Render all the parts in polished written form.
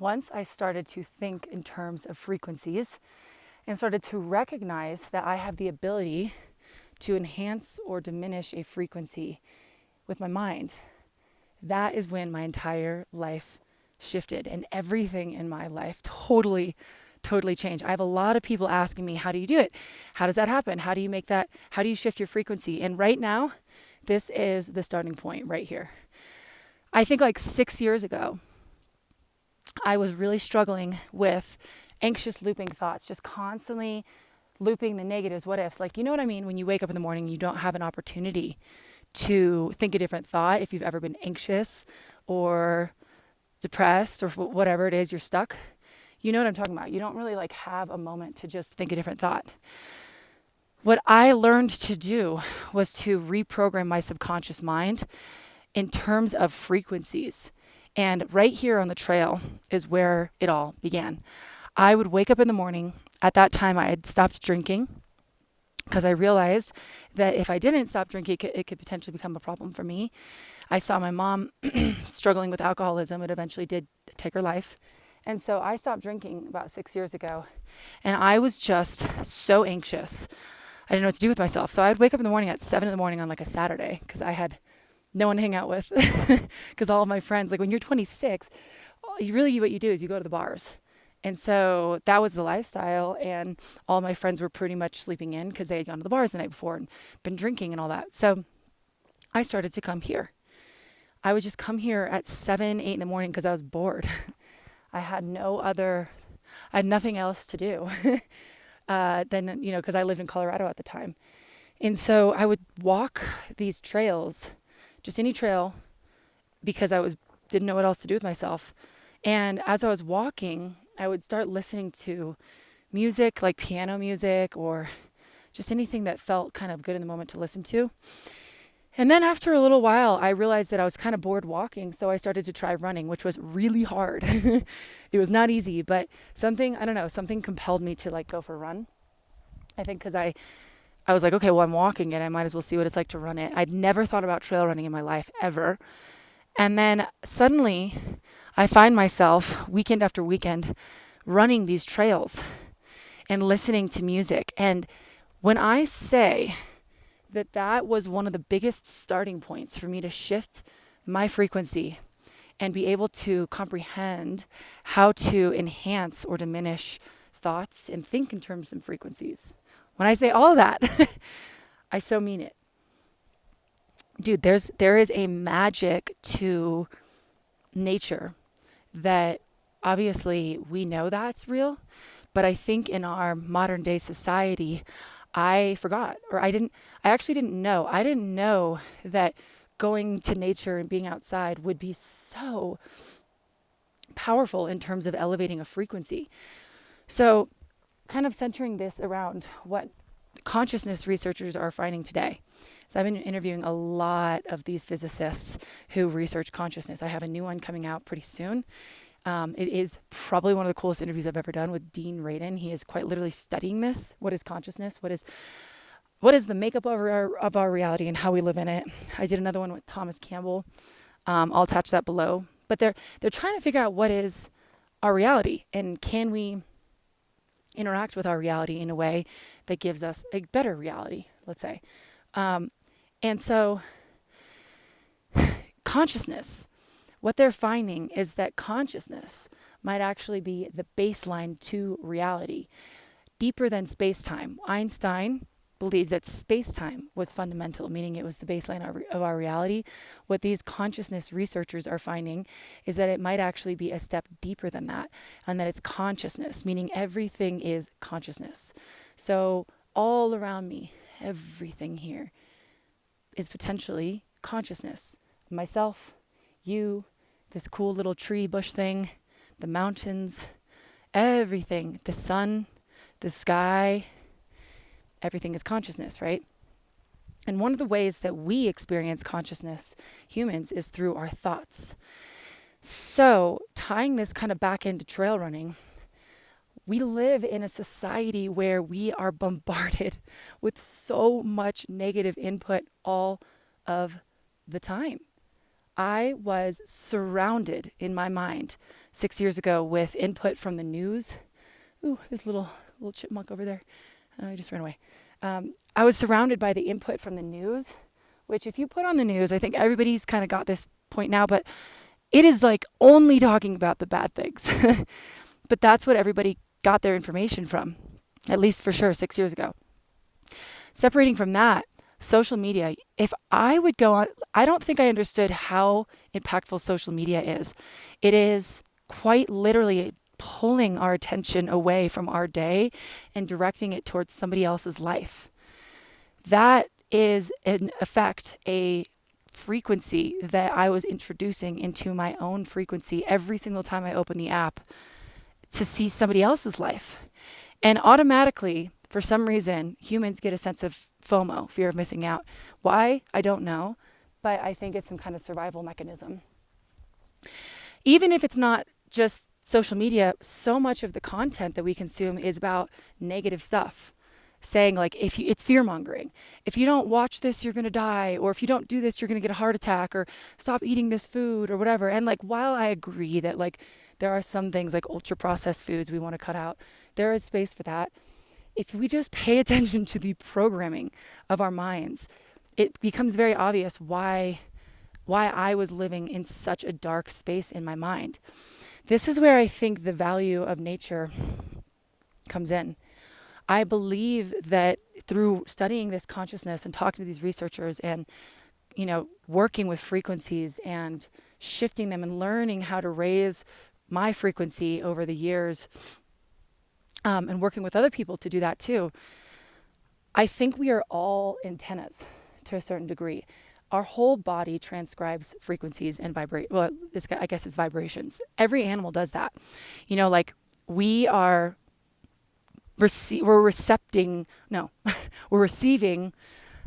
once I started to think in terms of frequencies and started to recognize that I have the ability to enhance or diminish a frequency with my mind, that is when my entire life shifted and everything in my life totally changed. I have a lot of people asking me, how do you do it? How does that happen? How do you make that? How do you shift your frequency? And right now, this is the starting point right here. I think like 6 years ago, I was really struggling with anxious looping thoughts, just constantly looping the negatives, what ifs. Like, you know what I mean? When you wake up in the morning, you don't have an opportunity to think a different thought. If you've ever been anxious or depressed or whatever it is, you're stuck. You know what I'm talking about. You don't really like have a moment to just think a different thought. What I learned to do was to reprogram my subconscious mind in terms of frequencies. And right here on the trail is where it all began. I would wake up in the morning. At that time, I had stopped drinking because I realized that if I didn't stop drinking, it could potentially become a problem for me. I saw my mom struggling with alcoholism. It eventually did take her life. And so I stopped drinking about 6 years ago. And I was just so anxious. I didn't know what to do with myself. So I would wake up in the morning at 7 in the morning on like a Saturday because I had no one to hang out with because all of my friends, like when you're 26, what you do is you go to the bars. And so that was the lifestyle. And all my friends were pretty much sleeping in because they had gone to the bars the night before and been drinking and all that. So I started to come here. I would just come here at 7, 8 in the morning because I was bored. I had nothing else to do than, because I lived in Colorado at the time. And so I would walk these trails, just any trail, because didn't know what else to do with myself. And as I was walking, I would start listening to music, like piano music or just anything that felt kind of good in the moment to listen to. And then after a little while, I realized that I was kind of bored walking, so I started to try running, which was really hard. It was not easy, but something compelled me to like go for a run. I think because I was like, okay, well, I'm walking it. I might as well see what it's like to run it. I'd never thought about trail running in my life, ever. And then suddenly, I find myself weekend after weekend running these trails and listening to music. And when I say that was one of the biggest starting points for me to shift my frequency and be able to comprehend how to enhance or diminish thoughts and think in terms of frequencies. When I say all of that, I so mean it. Dude, there is a magic to nature that obviously we know that's real, but I think in our modern day society, I forgot, or I actually didn't know. I didn't know that going to nature and being outside would be so powerful in terms of elevating a frequency. So kind of centering this around what consciousness researchers are finding today. So I've been interviewing a lot of these physicists who research consciousness. I have a new one coming out pretty soon. It is probably one of the coolest interviews I've ever done with Dean Radin. He is quite literally studying this. What is consciousness? What is the makeup of our reality and how we live in it? I did another one with Thomas Campbell. I'll attach that below. But they're trying to figure out what is our reality and can we interact with our reality in a way that gives us a better reality, let's say. And so consciousness, what they're finding is that consciousness might actually be the baseline to reality, deeper than space-time. Einstein believed that space-time was fundamental, meaning it was the baseline of our reality. What these consciousness researchers are finding is that it might actually be a step deeper than that, and that it's consciousness, meaning everything is consciousness. So all around me, everything here is potentially consciousness. Myself, you, this cool little tree bush thing, the mountains, everything, the sun, the sky, everything is consciousness, right? And one of the ways that we experience consciousness, humans, is through our thoughts. So tying this kind of back into trail running, we live in a society where we are bombarded with so much negative input all of the time. I was surrounded in my mind 6 years ago with input from the news. Ooh, this little chipmunk over there. Oh, he just ran away. I was surrounded by the input from the news, which if you put on the news, I think everybody's kind of got this point now, but it is like only talking about the bad things. But that's what everybody got their information from, at least for sure 6 years ago. Separating from that, social media, if I would go on, I don't think I understood how impactful social media is. It is quite literally pulling our attention away from our day and directing it towards somebody else's life. That is, in effect, a frequency that I was introducing into my own frequency every single time I open the app to see somebody else's life. And automatically, for some reason, humans get a sense of FOMO, fear of missing out. Why? I don't know, but I think it's some kind of survival mechanism. Even if it's not just social media, so much of the content that we consume is about negative stuff. Saying like, it's fear mongering. If you don't watch this, you're going to die. Or if you don't do this, you're going to get a heart attack, or stop eating this food or whatever. And like, while I agree that like there are some things like ultra processed foods we want to cut out, there is space for that. If we just pay attention to the programming of our minds, it becomes very obvious why I was living in such a dark space in my mind. This is where I think the value of nature comes in. I believe that through studying this consciousness and talking to these researchers and, working with frequencies and shifting them and learning how to raise my frequency over the years, and working with other people to do that too, I think we are all antennas to a certain degree. Our whole body transcribes frequencies and I guess it's vibrations. Every animal does that. Like we are we're receiving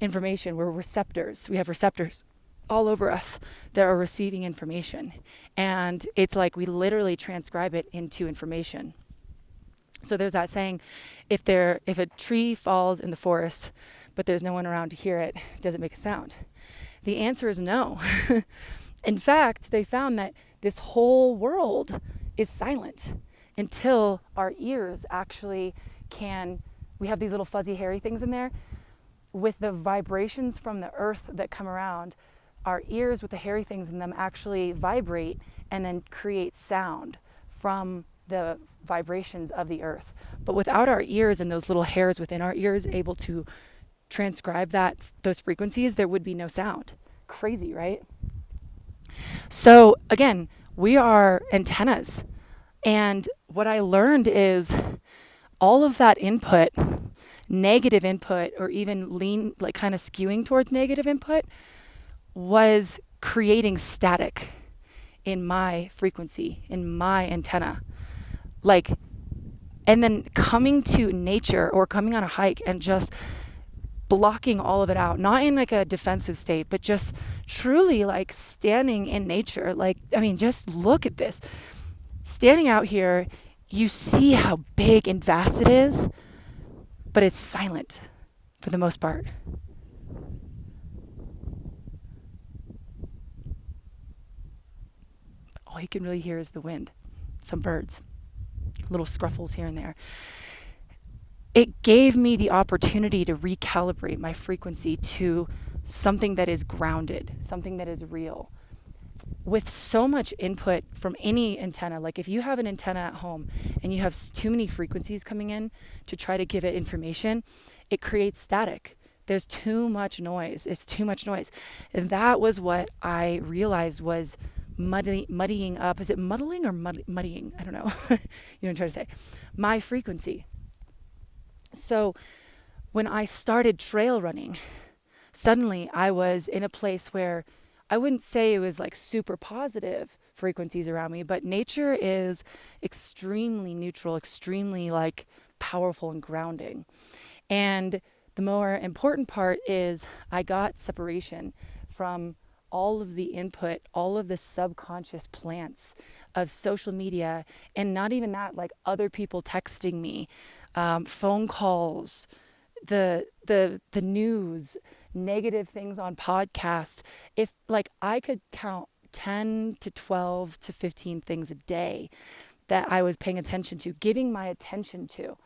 information. We're receptors. We have receptors all over us that are receiving information. And it's like we literally transcribe it into information. So there's that saying, if a tree falls in the forest, but there's no one around to hear it, does it make a sound? The answer is no. In fact, they found that this whole world is silent until our ears actually we have these little fuzzy hairy things in there. With the vibrations from the earth that come around, our ears with the hairy things in them actually vibrate and then create sound from the vibrations of the earth. But without our ears and those little hairs within our ears able to transcribe those frequencies, there would be no sound. Crazy, right? So again, we are antennas. And what I learned is all of that input, negative input, or even kind of skewing towards negative input, was creating static in my frequency, in my antenna. And then coming to nature or coming on a hike and just blocking all of it out, not in like a defensive state, but just truly like standing in nature. Just look at this. Standing out here, you see how big and vast it is, but it's silent for the most part. All you can really hear is the wind, some birds, little scruffles here and there. It gave me the opportunity to recalibrate my frequency to something that is grounded, something that is real. With so much input from any antenna, like if you have an antenna at home and you have too many frequencies coming in to try to give it information, it creates static. There's too much noise. It's too much noise. And that was what I realized was muddying up. Is it muddling or muddying? I don't know. You know what I'm trying to say? My frequency. So when I started trail running, suddenly I was in a place where I wouldn't say it was like super positive frequencies around me, but nature is extremely neutral, extremely like powerful and grounding. And the more important part is I got separation from all of the input, all of the subconscious plants of social media, and not even that, like other people texting me, phone calls, the news, negative things on podcasts. If like I could count 10 to 12 to 15 things a day that I was paying attention to, giving my attention to,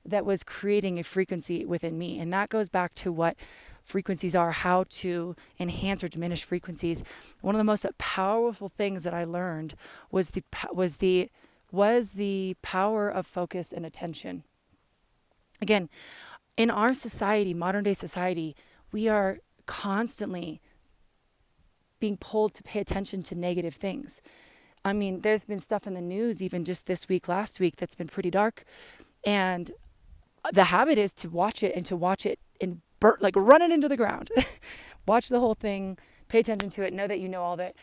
that was creating a frequency within me. And that goes back to what frequencies are, how to enhance or diminish frequencies. One of the most powerful things that I learned was the power of focus and attention. Again, in our society, modern day society, we are constantly being pulled to pay attention to negative things. I mean, there's been stuff in the news, even just this week, last week, that's been pretty dark. And the habit is to watch it and run it into the ground. Watch the whole thing, pay attention to it, know that you know all of it.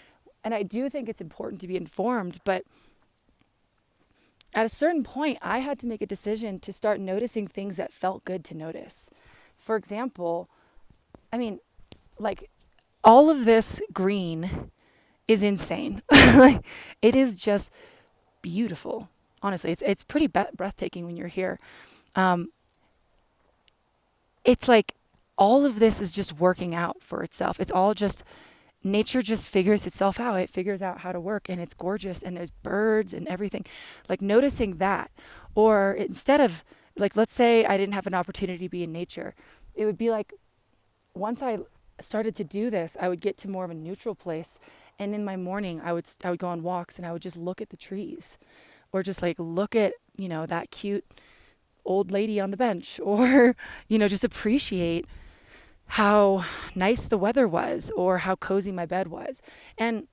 And I do think it's important to be informed, but at a certain point, I had to make a decision to start noticing things that felt good to notice. For example, I mean, like, all of this green is insane. Like, it is just beautiful. Honestly, it's pretty breathtaking when you're here. It's like all of this is just working out for itself. It's all just, nature just figures itself out. It figures out how to work, and it's gorgeous, and there's birds and everything. Like, noticing that. Or instead of, like, let's say I didn't have an opportunity to be in nature, it would be like, once I started to do this, I would get to more of a neutral place. And in my morning, I would go on walks, and I would just look at the trees, or just like look at, that cute old lady on the bench, or, just appreciate how nice the weather was, or how cozy my bed was. And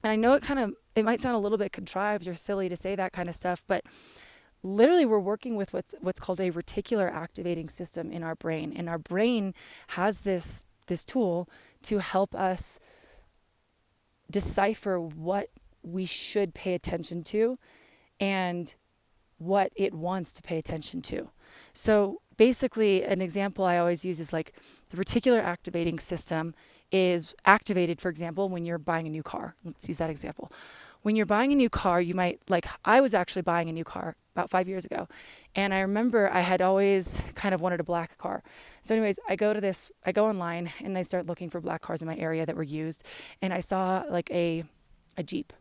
I know it might sound a little bit contrived or silly to say that kind of stuff, but literally we're working with what's called a reticular activating system in our brain. And our brain has this tool to help us decipher what we should pay attention to and what it wants to pay attention to. So basically, an example I always use is like the reticular activating system is activated, for example, when you're buying a new car. Let's use that example. When you're buying a new car, you might, like, I was actually buying a new car about 5 years ago. And I remember I had always kind of wanted a black car. So anyways, I go online and I start looking for black cars in my area that were used. And I saw like a Jeep.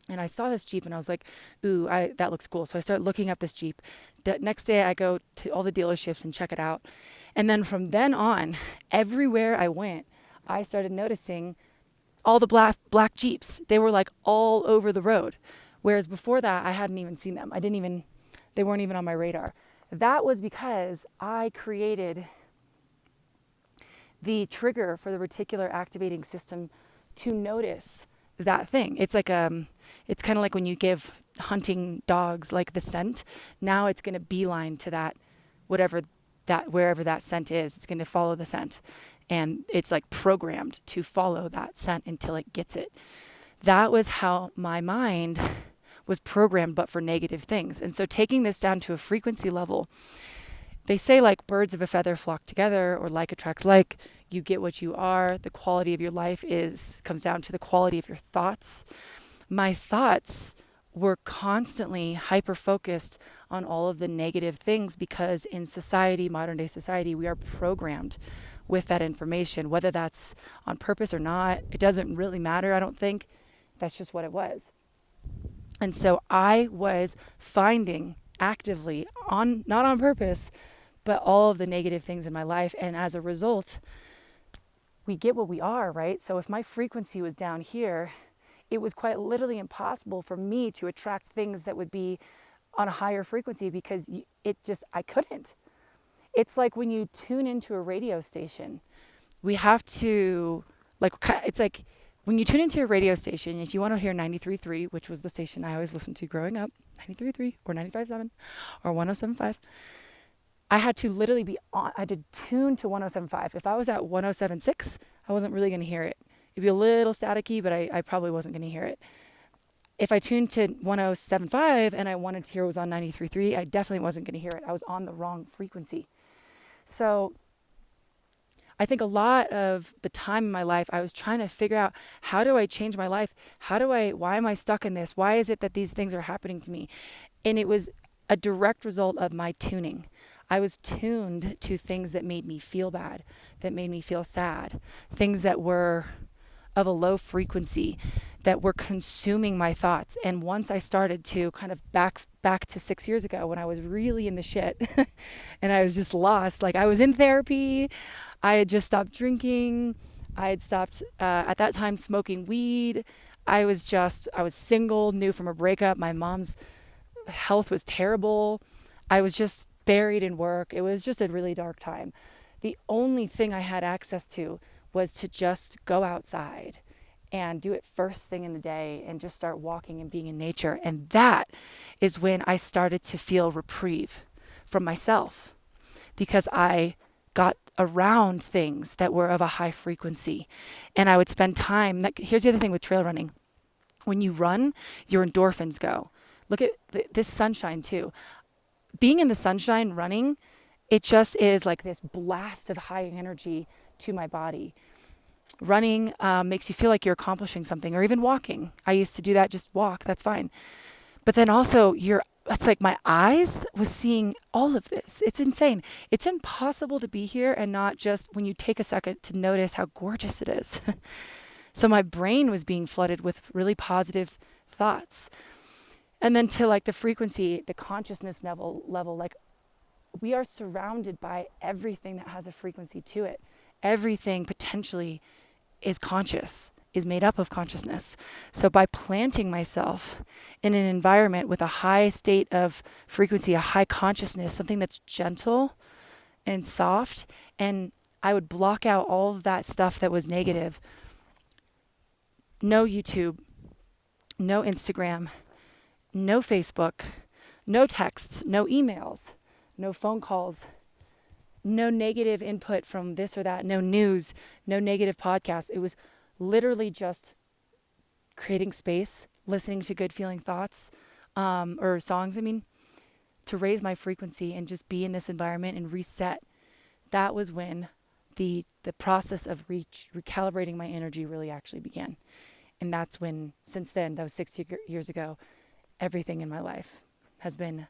And I saw this Jeep and I was like, ooh, that looks cool. So I started looking up this Jeep. The next day I go to all the dealerships and check it out. And then from then on, everywhere I went, I started noticing all the black Jeeps. They were like all over the road. Whereas before that, I hadn't even seen them. They weren't even on my radar. That was because I created the trigger for the reticular activating system to notice that thing. It's like it's kind of like when you give hunting dogs like the scent. Now it's going to beeline to that, wherever that scent is. It's going to follow the scent, and it's like programmed to follow that scent until it gets it. That was how my mind was programmed, but for negative things. And so taking this down to a frequency level, they say like birds of a feather flock together, or like attracts like. You get what you are. The quality of your life comes down to the quality of your thoughts. My thoughts were constantly hyper-focused on all of the negative things because in society, modern day society, we are programmed with that information, whether that's on purpose or not. It doesn't really matter, I don't think. That's just what it was. And so I was finding actively, not on purpose, but all of the negative things in my life. And as a result, we get what we are, right? So if my frequency was down here, it was quite literally impossible for me to attract things that would be on a higher frequency because I couldn't. It's like when you tune into a radio station, we have to, it's like when you tune into a radio station, if you want to hear 93.3, which was the station I always listened to growing up, 93.3 or 95.7 or 107.5, I had to literally I had to tune to 107.5. If I was at 107.6, I wasn't really going to hear it. It'd be a little staticky, but I probably wasn't going to hear it. If I tuned to 107.5 and I wanted to hear what was on 93.3, I definitely wasn't going to hear it. I was on the wrong frequency. So I think a lot of the time in my life, I was trying to figure out, how do I change my life? Why am I stuck in this? Why is it that these things are happening to me? And it was a direct result of my tuning. I was tuned to things that made me feel bad, that made me feel sad, things that were of a low frequency that were consuming my thoughts. And once I started to kind of back to 6 years ago when I was really in the shit and I was just lost, like I was in therapy, I had just stopped drinking, I had stopped at that time smoking weed. I was single, new from a breakup. My mom's health was terrible. I was just buried in work. It was just a really dark time. The only thing I had access to was to just go outside and do it first thing in the day and just start walking and being in nature. And that is when I started to feel reprieve from myself, because I got around things that were of a high frequency. And I would spend time. Here's the other thing with trail running. When you run, your endorphins go. Look at this sunshine too. Being in the sunshine running, it just is like this blast of high energy to my body. Running makes you feel like you're accomplishing something, or even walking. I used to do that, just walk, that's fine. But then also it's like my eyes was seeing all of this. It's insane. It's impossible to be here and not just, when you take a second to notice how gorgeous it is. So my brain was being flooded with really positive thoughts. And then to like the frequency, the consciousness level, like we are surrounded by everything that has a frequency to it. Everything potentially is conscious, is made up of consciousness. So by planting myself in an environment with a high state of frequency, a high consciousness, something that's gentle and soft, and I would block out all of that stuff that was negative. No YouTube, no Instagram, no Facebook, no texts, no emails, no phone calls, no negative input from this or that, no news, no negative podcasts. It was literally just creating space, listening to good feeling thoughts, or songs, to raise my frequency and just be in this environment and reset. That was when the process of recalibrating my energy really actually began. And that's when, since then, that was 6 years ago, everything in my life has been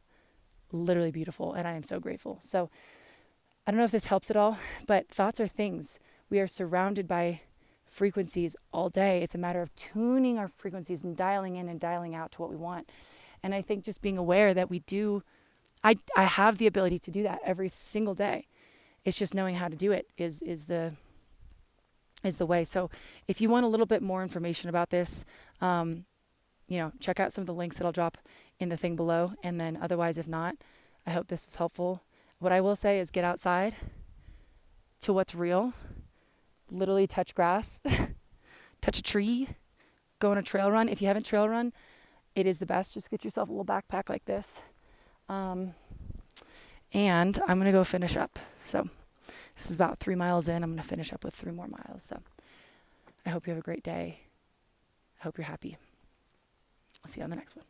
literally beautiful, and I am so grateful. So I don't know if this helps at all, but thoughts are things. We are surrounded by frequencies all day. It's a matter of tuning our frequencies and dialing in and dialing out to what we want. And I think just being aware that I have the ability to do that every single day. It's just knowing how to do it is the way. So if you want a little bit more information about this, check out some of the links that I'll drop in the thing below. And then otherwise, if not, I hope this was helpful. What I will say is get outside to what's real. Literally touch grass, touch a tree, go on a trail run. If you haven't trail run, it is the best. Just get yourself a little backpack like this. And I'm going to go finish up. So this is about 3 miles in. I'm going to finish up with 3 more miles. So I hope you have a great day. I hope you're happy. I'll see you on the next one.